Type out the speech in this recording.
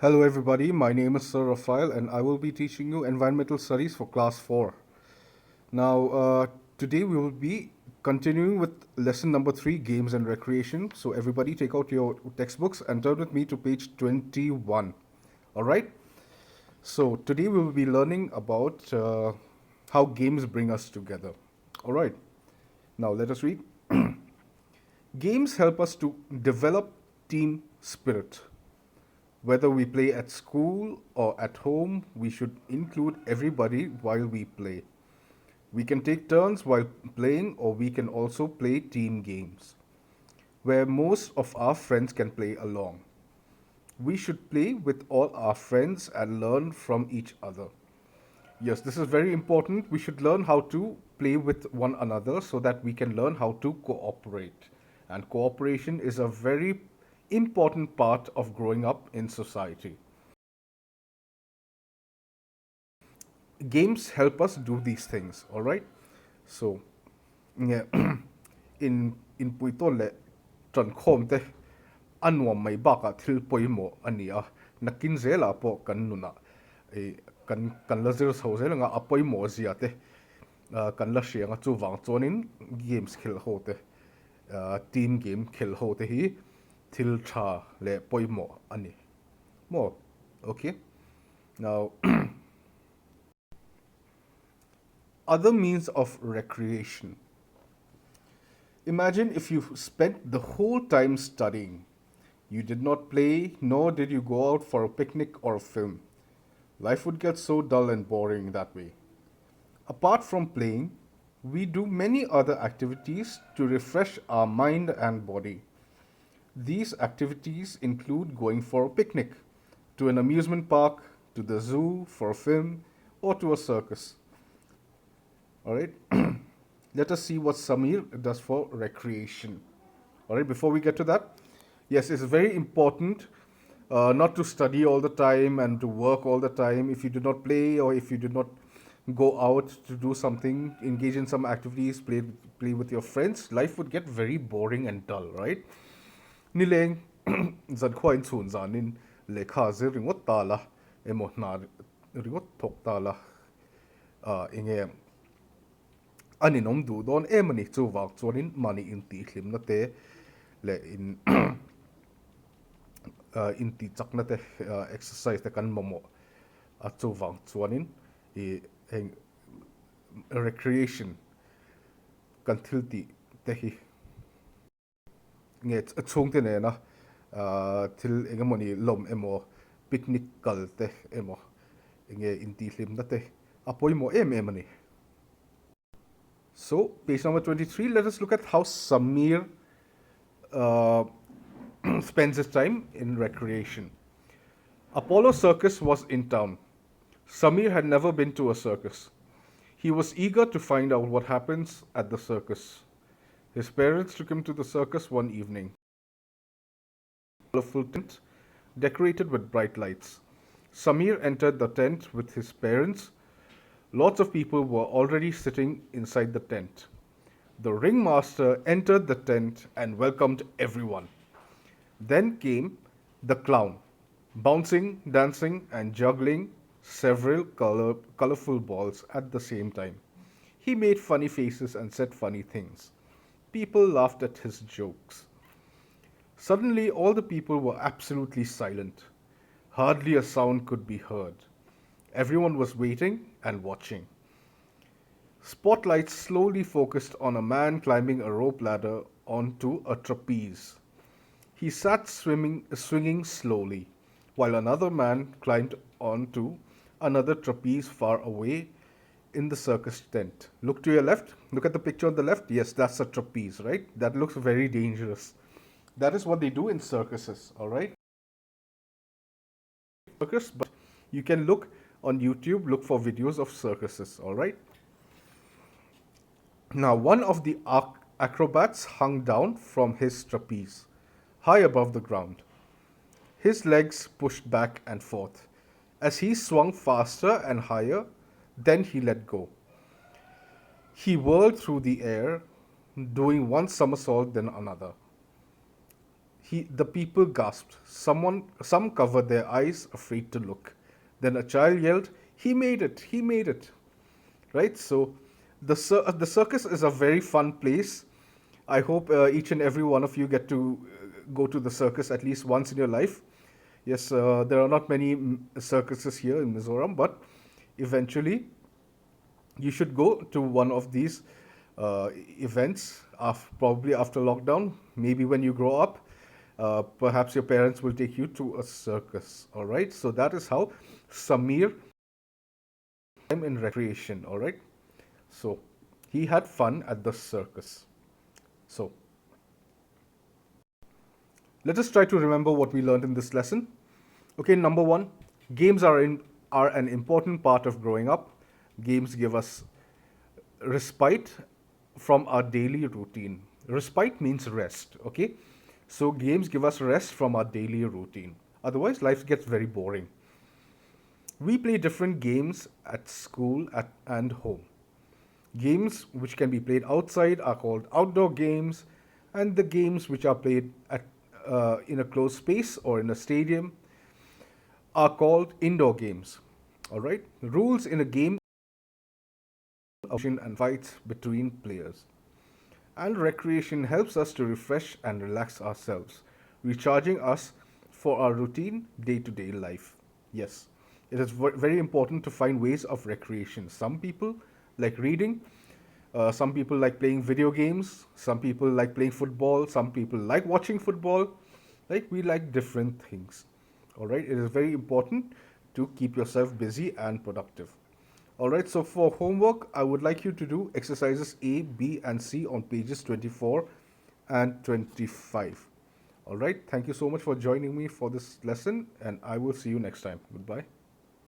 Hello, everybody. My name is Sir Rafael, and I will be teaching you environmental studies for class 4. Now, today we will be continuing with lesson number 3, games and recreation. So, everybody, take out your textbooks and turn with me to page 21. All right? So, today we will be learning about how games bring us together. All right. Now, let us read. Games help us to develop team spirit. Whether we play at school or at home, we should include everybody while we play. We can take turns while playing, or we can also play team games, where most of our friends can play along. We should play with all our friends and learn from each other. Yes, this is very important. We should learn how to play with one another so that we can learn how to cooperate. And cooperation is a very important part of growing up in society. Games help us do these things, all right? So, yeah, in puito le tron khom te anwam mai baka thil poimo ania nakin zela po kan nuna e kan la zero so zela nga apoi mo zia te kan la shia nga chu wang chonin games khel ho te team game khel ho te hi thil tha le poimo ani mo okay. Now other means of recreation. Imagine if you spent the whole time studying. You did not play, nor did you go out for a picnic or a film. Life would get so dull and boring that way. Apart from playing, we do many other activities to refresh our mind and body. These activities include going for a picnic, to an amusement park, to the zoo for a film, or to a circus. All right. Let us see what Samir does for recreation. All right, before we get to that, yes, it's very important not to study all the time and to work all the time. If you do not play or if you do not go out to do something, engage in some activities, play with your friends, life would get very boring and dull, right? Nileng zan khwain chun zanin lekha ze ringot tala emo na ringot thok tala inge ani nom du don emani chu wak chuanin mani in ti hlim na te le in in ti chak na te exercise te kan momo a chu wang chuanin I heng recreation kan thil ti te hi nge chung te ne na thil engemoni lom emo picnic kal te emo nge in ti hlim na te apoi mo emani. So, page number 23, let us look at how Samir uh, spends his time in recreation. Apollo Circus was in town. Samir had never been to a circus. He was eager to find out what happens at the circus. His parents took him to the circus one evening. A colorful tent decorated with bright lights. Samir entered the tent with his parents. Lots of people were already sitting inside the tent. The ringmaster entered the tent and welcomed everyone. Then came the clown, bouncing, dancing, and juggling several colorful balls at the same time. He made funny faces and said funny things. People laughed at his jokes. Suddenly, all the people were absolutely silent. Hardly a sound could be heard. Everyone was waiting and watching. Spotlights slowly focused on a man climbing a rope ladder onto a trapeze. He sat swinging slowly, while another man climbed onto another trapeze far away in the circus tent. Look to your left. Look at the picture on the left. Yes, that's a trapeze, right? That looks very dangerous. That is what they do in circuses, all right? Circus, but you can look on YouTube, look for videos of circuses, all right? Now, one of the acrobats hung down from his trapeze, high above the ground. His legs pushed back and forth. As he swung faster and higher, then he let go. He whirled through the air, doing one somersault then another. The people gasped. Some covered their eyes, afraid to look. Then a child yelled, "He made it! He made it!" Right? So, the circus is a very fun place. I hope each and every one of you get to go to the circus at least once in your life. Yes, there are not many circuses here in Mizoram, but eventually you should go to one of these events, probably after lockdown, maybe when you grow up. Perhaps your parents will take you to a circus. All right, so that is how Samir time in recreation. All right, so he had fun at the circus. So let us try to remember what we learned in this lesson. Okay, number one, games are an important part of growing up. Games give us respite from our daily routine. Respite means rest, okay? So games give us rest from our daily routine. Otherwise, life gets very boring. We play different games at school and home. Games which can be played outside are called outdoor games, and the games which are played in a closed space or in a stadium are called indoor games. All right? Rules in a game and fights between players. And recreation helps us to refresh and relax ourselves, recharging us for our routine day to day life. Yes, it is very important to find ways of recreation. Some people like reading, some people like playing video games, some people like playing football, some people like watching football. Like, we like different things. All right, it is very important to keep yourself busy and productive. All right, so for homework, I would like you to do exercises A, B, and C on pages 24 and 25. All right, thank you so much for joining me for this lesson, and I will see you next time. Goodbye.